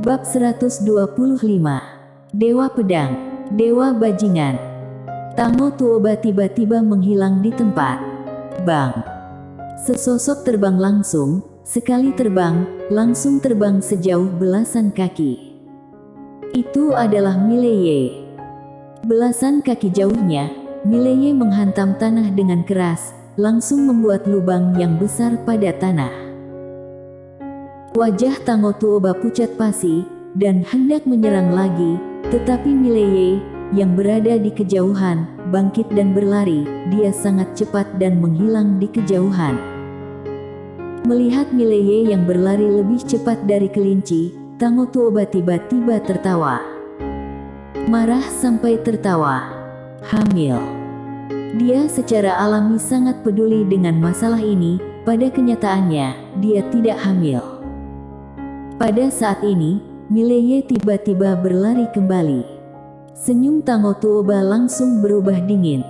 Bab 125. Dewa Pedang, Dewa Bajingan. Tango Tuoba tiba-tiba menghilang di tempat. Bang! Sesosok terbang langsung, sekali terbang, langsung terbang sejauh belasan kaki. Itu adalah Mileye. Belasan kaki jauhnya, Mileye menghantam tanah dengan keras, langsung membuat lubang yang besar pada tanah. Wajah Tango Tuoba pucat pasi, dan hendak menyerang lagi, tetapi Mileye, yang berada di kejauhan, bangkit dan berlari. Dia sangat cepat dan menghilang di kejauhan. Melihat Mileye yang berlari lebih cepat dari kelinci, Tango Tuoba tiba-tiba tertawa. Marah sampai tertawa. Hamil. Dia secara alami sangat peduli dengan masalah ini. Pada kenyataannya, dia tidak hamil. Pada saat ini, Mileye tiba-tiba berlari kembali. Senyum Tango Tuoba langsung berubah dingin.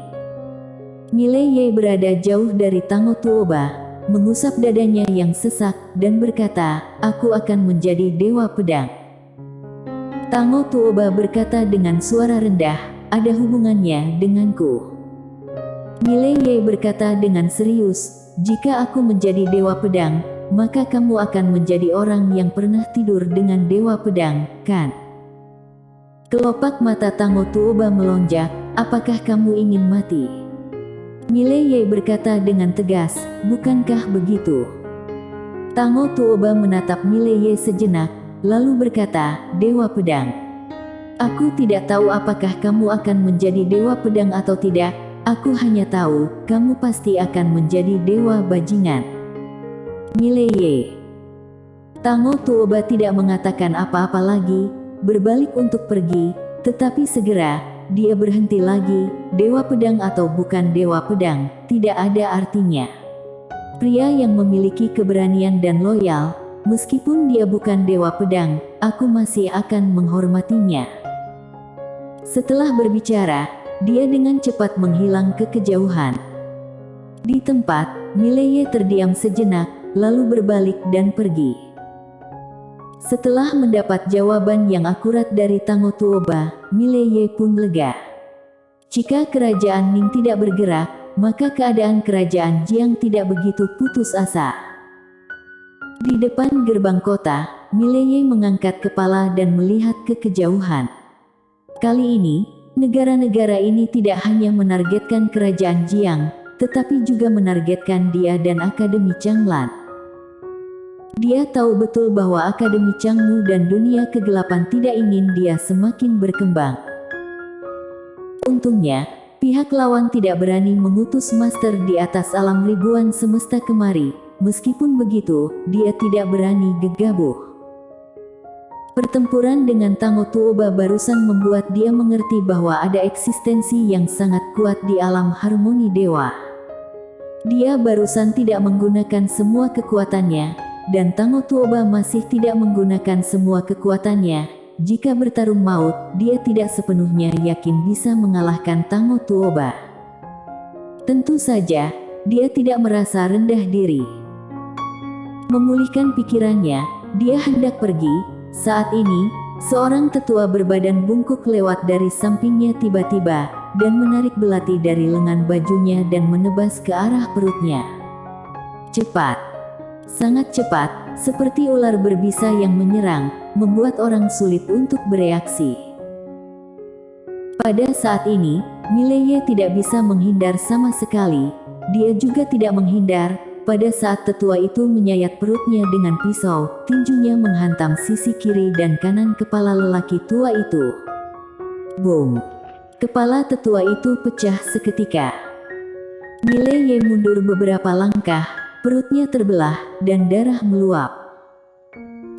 Mileye berada jauh dari Tango Tuoba, mengusap dadanya yang sesak, dan berkata, "Aku akan menjadi dewa pedang." Tango Tuoba berkata dengan suara rendah, "Ada hubungannya denganku." Mileye berkata dengan serius, "Jika aku menjadi dewa pedang, maka kamu akan menjadi orang yang pernah tidur dengan dewa pedang, kan?" Kelopak mata Tango Tuoba melonjak, "Apakah kamu ingin mati?" Mileye berkata dengan tegas, "Bukankah begitu?" Tango Tuoba menatap Mileye sejenak, lalu berkata, "Dewa pedang. Aku tidak tahu apakah kamu akan menjadi dewa pedang atau tidak. Aku hanya tahu, kamu pasti akan menjadi dewa bajingan." Mileye. Tango Tuoba tidak mengatakan apa-apa lagi, berbalik untuk pergi, tetapi segera, dia berhenti lagi. Dewa pedang atau bukan dewa pedang, tidak ada artinya. Pria yang memiliki keberanian dan loyal, meskipun dia bukan dewa pedang, aku masih akan menghormatinya. Setelah berbicara, dia dengan cepat menghilang ke kejauhan. Di tempat, Mileye terdiam sejenak, lalu berbalik dan pergi. Setelah mendapat jawaban yang akurat dari Tango Tuoba, Mileye pun lega. Jika kerajaan Ning tidak bergerak, maka keadaan kerajaan Jiang tidak begitu putus asa. Di depan gerbang kota, Mileye mengangkat kepala dan melihat ke kejauhan. Kali ini, negara-negara ini tidak hanya menargetkan kerajaan Jiang, tetapi juga menargetkan dia dan Akademi Changlan. Dia tahu betul bahwa Akademi Changmu dan dunia kegelapan tidak ingin dia semakin berkembang. Untungnya, pihak lawan tidak berani mengutus master di atas alam ribuan semesta kemari. Meskipun begitu, dia tidak berani gegabah. Pertempuran dengan Tango Tuoba barusan membuat dia mengerti bahwa ada eksistensi yang sangat kuat di alam harmoni dewa. Dia barusan tidak menggunakan semua kekuatannya, dan Tango Tuoba masih tidak menggunakan semua kekuatannya. Jika bertarung maut, dia tidak sepenuhnya yakin bisa mengalahkan Tango Tuoba. Tentu saja, dia tidak merasa rendah diri. Memulihkan pikirannya, dia hendak pergi. Saat ini, seorang tetua berbadan bungkuk lewat dari sampingnya tiba-tiba, dan menarik belati dari lengan bajunya dan menebas ke arah perutnya. Cepat. Sangat cepat, seperti ular berbisa yang menyerang, membuat orang sulit untuk bereaksi. Pada saat ini, Mileye tidak bisa menghindar sama sekali. Dia juga tidak menghindar. Pada saat tetua itu menyayat perutnya dengan pisau, tinjunya menghantam sisi kiri dan kanan kepala lelaki tua itu. Boom! Kepala tetua itu pecah seketika. Mileye mundur beberapa langkah, perutnya terbelah, dan darah meluap.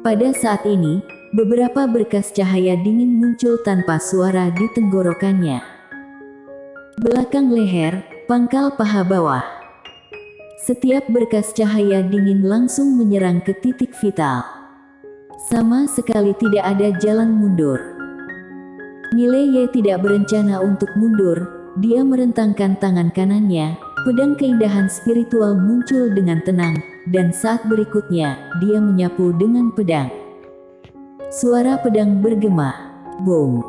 Pada saat ini, beberapa berkas cahaya dingin muncul tanpa suara di tenggorokannya. Belakang leher, pangkal paha bawah. Setiap berkas cahaya dingin langsung menyerang ke titik vital. Sama sekali tidak ada jalan mundur. Mileye tidak berencana untuk mundur, dia merentangkan tangan kanannya. Pedang keindahan spiritual muncul dengan tenang, dan saat berikutnya, dia menyapu dengan pedang. Suara pedang bergema. Boom.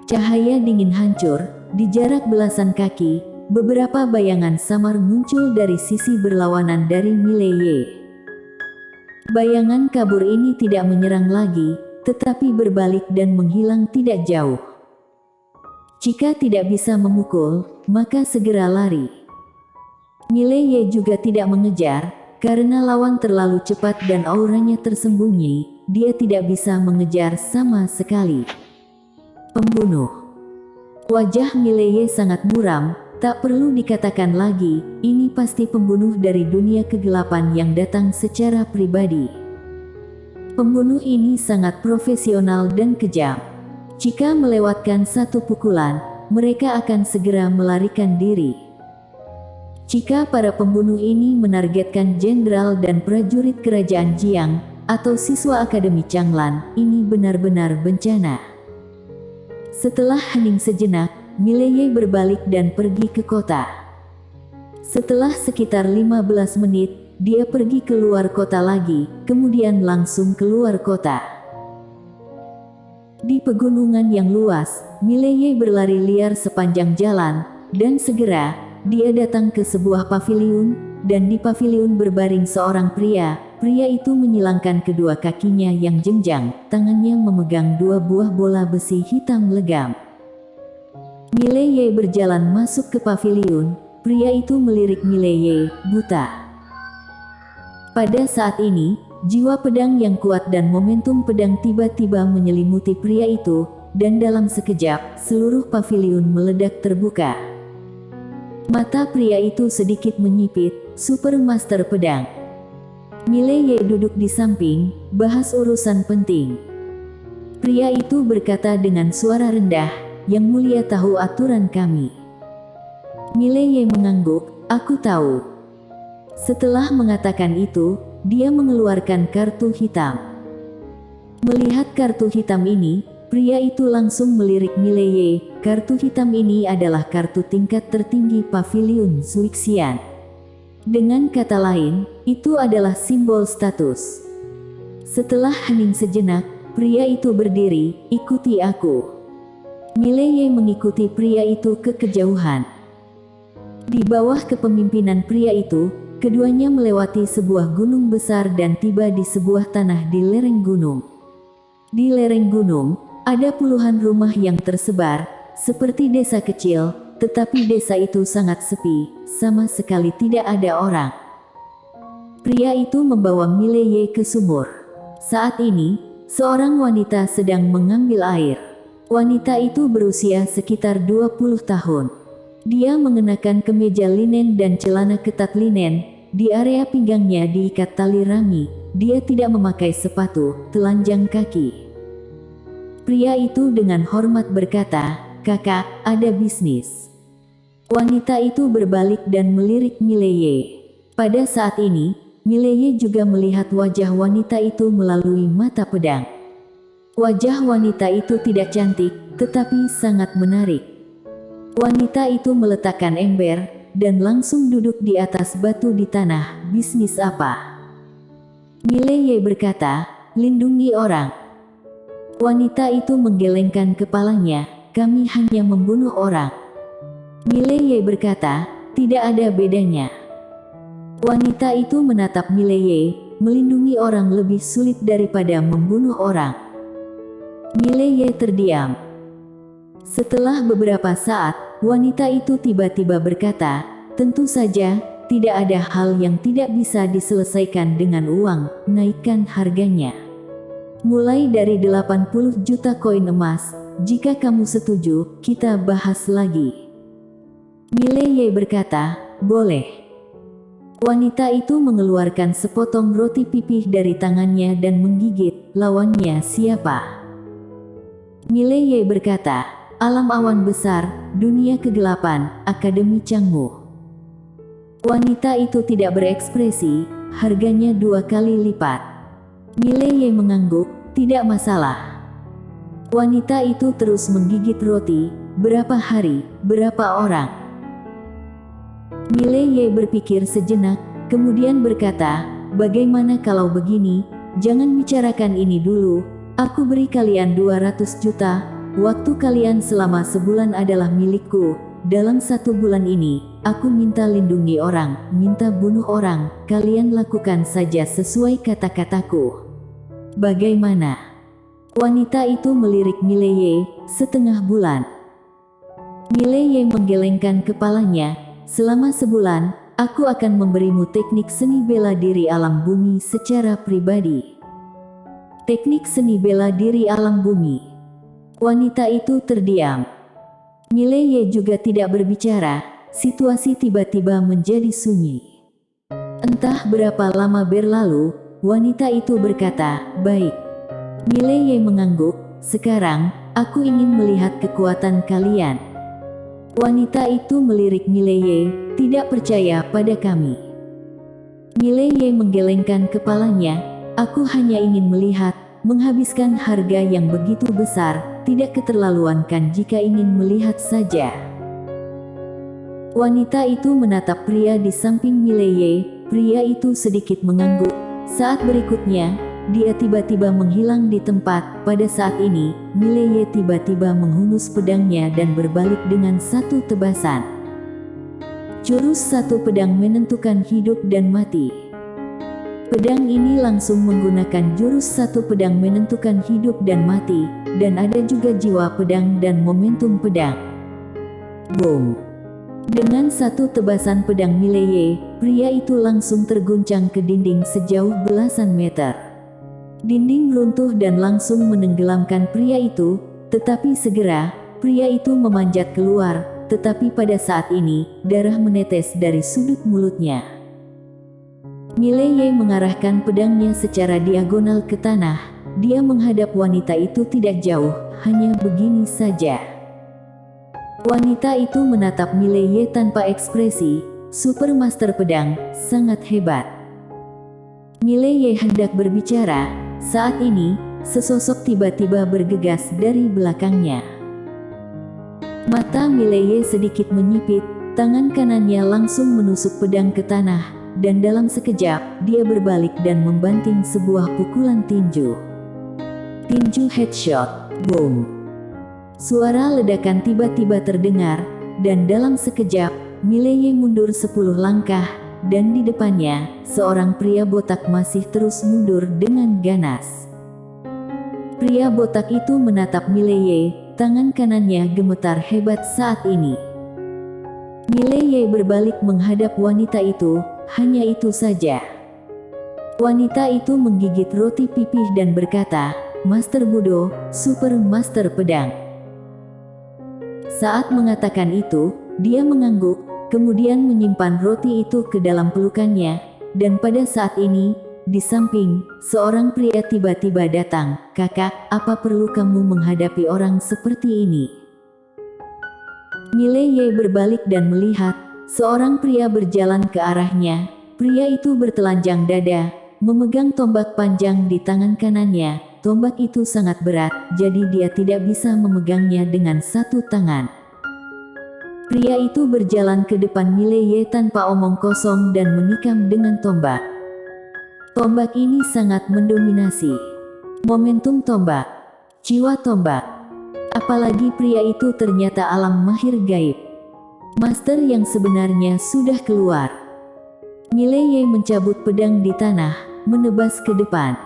Cahaya dingin hancur, di jarak belasan kaki, beberapa bayangan samar muncul dari sisi berlawanan dari Mileye. Bayangan kabur ini tidak menyerang lagi, tetapi berbalik dan menghilang tidak jauh. Jika tidak bisa memukul, maka segera lari. Mileye juga tidak mengejar, karena lawan terlalu cepat dan auranya tersembunyi, dia tidak bisa mengejar sama sekali. Pembunuh. Wajah Mileye sangat muram, tak perlu dikatakan lagi, ini pasti pembunuh dari dunia kegelapan yang datang secara pribadi. Pembunuh ini sangat profesional dan kejam. Jika melewatkan satu pukulan, mereka akan segera melarikan diri. Jika para pembunuh ini menargetkan jenderal dan prajurit kerajaan Jiang, atau siswa Akademi Changlan, ini benar-benar bencana. Setelah hening sejenak, Mileye berbalik dan pergi ke kota. Setelah sekitar 15 menit, dia pergi keluar kota lagi, kemudian langsung keluar kota. Di pegunungan yang luas, Mileye berlari liar sepanjang jalan, dan segera dia datang ke sebuah paviliun, dan di paviliun berbaring seorang pria. Pria itu menyilangkan kedua kakinya yang jenjang, tangannya memegang dua buah bola besi hitam legam. Mileye berjalan masuk ke paviliun, pria itu melirik Mileye, buta. Pada saat ini, jiwa pedang yang kuat dan momentum pedang tiba-tiba menyelimuti pria itu, dan dalam sekejap, seluruh paviliun meledak terbuka. Mata pria itu sedikit menyipit, Super Master Pedang. Mileye duduk di samping, bahas urusan penting. Pria itu berkata dengan suara rendah, "Yang mulia tahu aturan kami." Mileye mengangguk, "Aku tahu." Setelah mengatakan itu, dia mengeluarkan kartu hitam. Melihat kartu hitam ini, pria itu langsung melirik Mileye. Kartu hitam ini adalah kartu tingkat tertinggi Paviliun Zuixian. Dengan kata lain, itu adalah simbol status. Setelah hening sejenak, pria itu berdiri, "Ikuti aku." Mileye mengikuti pria itu ke kejauhan. Di bawah kepemimpinan pria itu, keduanya melewati sebuah gunung besar dan tiba di sebuah tanah di lereng gunung. Di lereng gunung, ada puluhan rumah yang tersebar, seperti desa kecil, tetapi desa itu sangat sepi, sama sekali tidak ada orang. Pria itu membawa Mileye ke sumur. Saat ini, seorang wanita sedang mengambil air. Wanita itu berusia sekitar 20 tahun. Dia mengenakan kemeja linen dan celana ketat linen, di area pinggangnya diikat tali rami, dia tidak memakai sepatu, telanjang kaki. Pria itu dengan hormat berkata, "Kakak, ada bisnis." Wanita itu berbalik dan melirik Mileye. Pada saat ini, Mileye juga melihat wajah wanita itu melalui mata pedang. Wajah wanita itu tidak cantik, tetapi sangat menarik. Wanita itu meletakkan ember, dan langsung duduk di atas batu di tanah. "Bisnis apa?" Mileye berkata, "Lindungi orang." Wanita itu menggelengkan kepalanya, "Kami hanya membunuh orang." Mileye berkata, "Tidak ada bedanya." Wanita itu menatap Mileye, "Melindungi orang lebih sulit daripada membunuh orang." Mileye terdiam. Setelah beberapa saat, wanita itu tiba-tiba berkata, "Tentu saja, tidak ada hal yang tidak bisa diselesaikan dengan uang, naikkan harganya. Mulai dari 80 juta koin emas, jika kamu setuju, kita bahas lagi." Mileye berkata, "Boleh." Wanita itu mengeluarkan sepotong roti pipih dari tangannya dan menggigit. "Lawannya siapa?" Mileye berkata, "Alam awan besar, dunia kegelapan, Akademi Changmu." Wanita itu tidak berekspresi, "Harganya 2 kali lipat." Mileye mengangguk, "Tidak masalah." Wanita itu terus menggigit roti. "Berapa hari, berapa orang?" Mileye berpikir sejenak, kemudian berkata, "Bagaimana kalau begini, jangan bicarakan ini dulu, Aku beri kalian 200 juta, waktu kalian selama sebulan adalah milikku. Dalam 1 bulan ini, aku minta lindungi orang, minta bunuh orang, kalian lakukan saja sesuai kata-kataku. Bagaimana? Wanita itu melirik Mileye, setengah bulan. Mileye menggelengkan kepalanya, selama sebulan, aku akan memberimu teknik seni bela diri alam bumi secara pribadi. Teknik seni bela diri alam bumi. Wanita itu terdiam. Mileye juga tidak berbicara, situasi tiba-tiba menjadi sunyi. Entah berapa lama berlalu, wanita itu berkata, "Baik." Mileye mengangguk, "Sekarang, aku ingin melihat kekuatan kalian." Wanita itu melirik Mileye, tidak percaya pada kami. Mileye menggelengkan kepalanya, "Aku hanya ingin melihat, menghabiskan harga yang begitu besar, tidak keterlaluan kan jika ingin melihat saja." Wanita itu menatap pria di samping Mileye, pria itu sedikit mengangguk. Saat berikutnya, dia tiba-tiba menghilang di tempat. Pada saat ini, Mileye tiba-tiba menghunus pedangnya dan berbalik dengan satu tebasan. Jurus satu pedang menentukan hidup dan mati. Pedang ini langsung menggunakan jurus satu pedang menentukan hidup dan mati, dan ada juga jiwa pedang dan momentum pedang. Boom! Dengan satu tebasan pedang Mileye, pria itu langsung terguncang ke dinding sejauh belasan meter. Dinding runtuh dan langsung menenggelamkan pria itu, tetapi segera, pria itu memanjat keluar, tetapi pada saat ini, darah menetes dari sudut mulutnya. Mileye mengarahkan pedangnya secara diagonal ke tanah. Dia menghadap wanita itu tidak jauh, hanya begini saja. Wanita itu menatap Mileye tanpa ekspresi. Super Master Pedang, sangat hebat. Mileye hendak berbicara. Saat ini, sesosok tiba-tiba bergegas dari belakangnya. Mata Mileye sedikit menyipit, tangan kanannya langsung menusuk pedang ke tanah. Dan dalam sekejap, dia berbalik dan membanting sebuah pukulan tinju. Tinju headshot, boom. Suara ledakan tiba-tiba terdengar, dan dalam sekejap, Mileye mundur 10 langkah, dan di depannya, seorang pria botak masih terus mundur dengan ganas. Pria botak itu menatap Mileye, tangan kanannya gemetar hebat saat ini. Mileye berbalik menghadap wanita itu. Hanya itu saja. Wanita itu menggigit roti pipih dan berkata, "Master Budo, Super Master Pedang." Saat mengatakan itu, dia mengangguk, kemudian menyimpan roti itu ke dalam pelukannya, dan pada saat ini, di samping, seorang pria tiba-tiba datang. "Kakak, apa perlu kamu menghadapi orang seperti ini?" Mileye berbalik dan melihat, seorang pria berjalan ke arahnya. Pria itu bertelanjang dada, memegang tombak panjang di tangan kanannya. Tombak itu sangat berat, jadi dia tidak bisa memegangnya dengan satu tangan. Pria itu berjalan ke depan Mileye tanpa omong kosong dan menikam dengan tombak. Tombak ini sangat mendominasi. Momentum tombak, jiwa tombak. Apalagi pria itu ternyata alam mahir gaib. Master yang sebenarnya sudah keluar. Mileye mencabut pedang di tanah, menebas ke depan.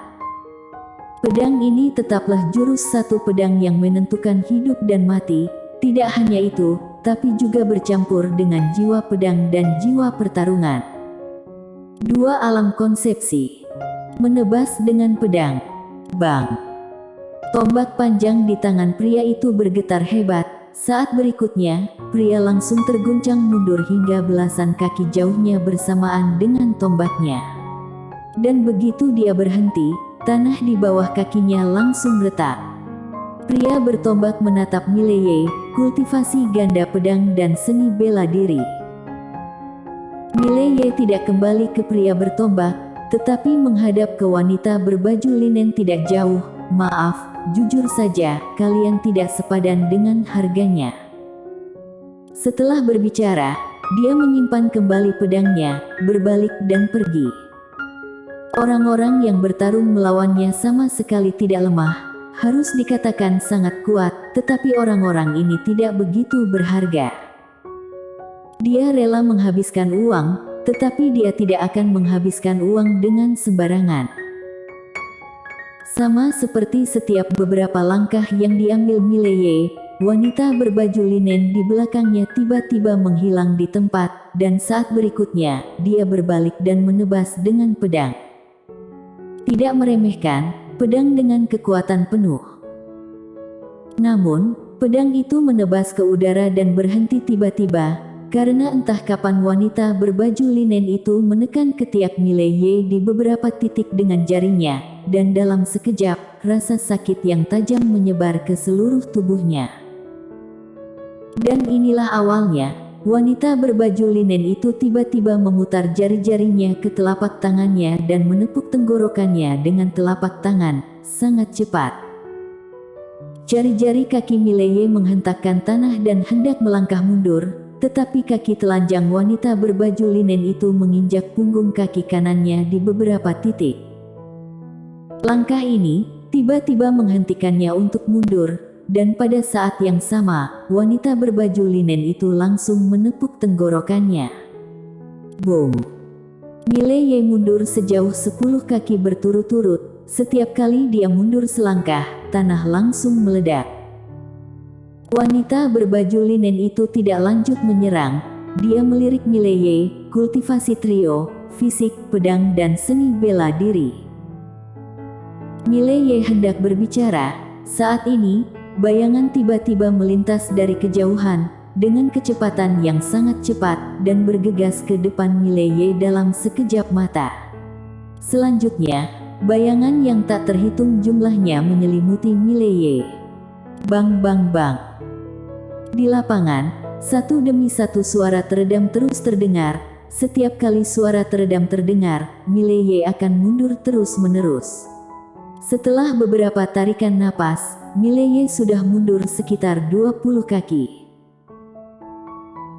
Pedang ini tetaplah jurus satu pedang yang menentukan hidup dan mati. Tidak hanya itu, tapi juga bercampur dengan jiwa pedang dan jiwa pertarungan. Dua alam konsepsi. Menebas dengan pedang. Bang! Tombak panjang di tangan pria itu bergetar hebat. Saat berikutnya, pria langsung terguncang mundur hingga belasan kaki jauhnya bersamaan dengan tombaknya. Dan begitu dia berhenti, tanah di bawah kakinya langsung retak. Pria bertombak menatap Mileye, kultivasi ganda pedang dan seni bela diri. Mileye tidak kembali ke pria bertombak, tetapi menghadap ke wanita berbaju linen tidak jauh. "Maaf, jujur saja, kalian tidak sepadan dengan harganya." Setelah berbicara, dia menyimpan kembali pedangnya, berbalik dan pergi. Orang-orang yang bertarung melawannya sama sekali tidak lemah, harus dikatakan sangat kuat, tetapi orang-orang ini tidak begitu berharga. Dia rela menghabiskan uang, tetapi dia tidak akan menghabiskan uang dengan sembarangan. Sama seperti setiap beberapa langkah yang diambil Mileye, wanita berbaju linen di belakangnya tiba-tiba menghilang di tempat, dan saat berikutnya, dia berbalik dan menebas dengan pedang. Tidak meremehkan, pedang dengan kekuatan penuh. Namun, pedang itu menebas ke udara dan berhenti tiba-tiba, karena entah kapan wanita berbaju linen itu menekan ketiak Mileye di beberapa titik dengan jarinya, dan dalam sekejap, rasa sakit yang tajam menyebar ke seluruh tubuhnya. Dan inilah awalnya, wanita berbaju linen itu tiba-tiba memutar jari-jarinya ke telapak tangannya dan menepuk tenggorokannya dengan telapak tangan, sangat cepat. Jari-jari kaki Mileye menghentakkan tanah dan hendak melangkah mundur, tetapi kaki telanjang wanita berbaju linen itu menginjak punggung kaki kanannya di beberapa titik. Langkah ini tiba-tiba menghentikannya untuk mundur, dan pada saat yang sama, wanita berbaju linen itu langsung menepuk tenggorokannya. Boom! Mileye mundur sejauh 10 kaki berturut-turut. Setiap kali dia mundur selangkah, tanah langsung meledak. Wanita berbaju linen itu tidak lanjut menyerang. Dia melirik Mileye, kultivasi trio, fisik, pedang dan seni bela diri. Mileye hendak berbicara. Saat ini, bayangan tiba-tiba melintas dari kejauhan, dengan kecepatan yang sangat cepat, dan bergegas ke depan Mileye dalam sekejap mata. Selanjutnya, bayangan yang tak terhitung jumlahnya menyelimuti Mileye. Bang bang bang. Di lapangan, satu demi satu suara teredam terus terdengar. Setiap kali suara teredam terdengar, Mileye akan mundur terus-menerus. Setelah beberapa tarikan napas, Mileye sudah mundur sekitar 20 kaki.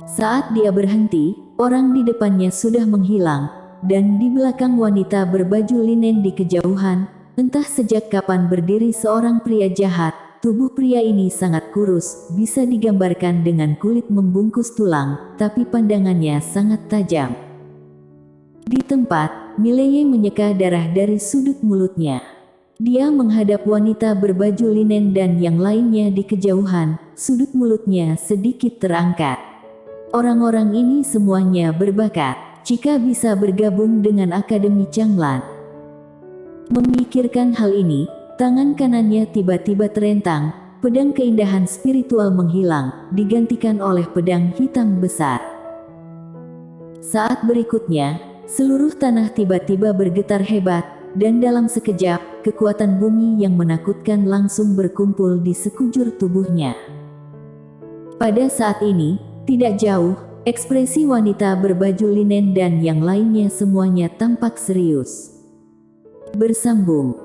Saat dia berhenti, orang di depannya sudah menghilang, dan di belakang wanita berbaju linen di kejauhan, entah sejak kapan berdiri seorang pria jahat. Tubuh pria ini sangat kurus, bisa digambarkan dengan kulit membungkus tulang, tapi pandangannya sangat tajam. Di tempat, Mileye menyeka darah dari sudut mulutnya. Dia menghadap wanita berbaju linen dan yang lainnya di kejauhan, sudut mulutnya sedikit terangkat. Orang-orang ini semuanya berbakat, jika bisa bergabung dengan Akademi Changlan. Memikirkan hal ini, tangan kanannya tiba-tiba terentang, pedang keindahan spiritual menghilang, digantikan oleh pedang hitam besar. Saat berikutnya, seluruh tanah tiba-tiba bergetar hebat, dan dalam sekejap, kekuatan bumi yang menakutkan langsung berkumpul di sekujur tubuhnya. Pada saat ini, tidak jauh, ekspresi wanita berbaju linen dan yang lainnya semuanya tampak serius. Bersambung.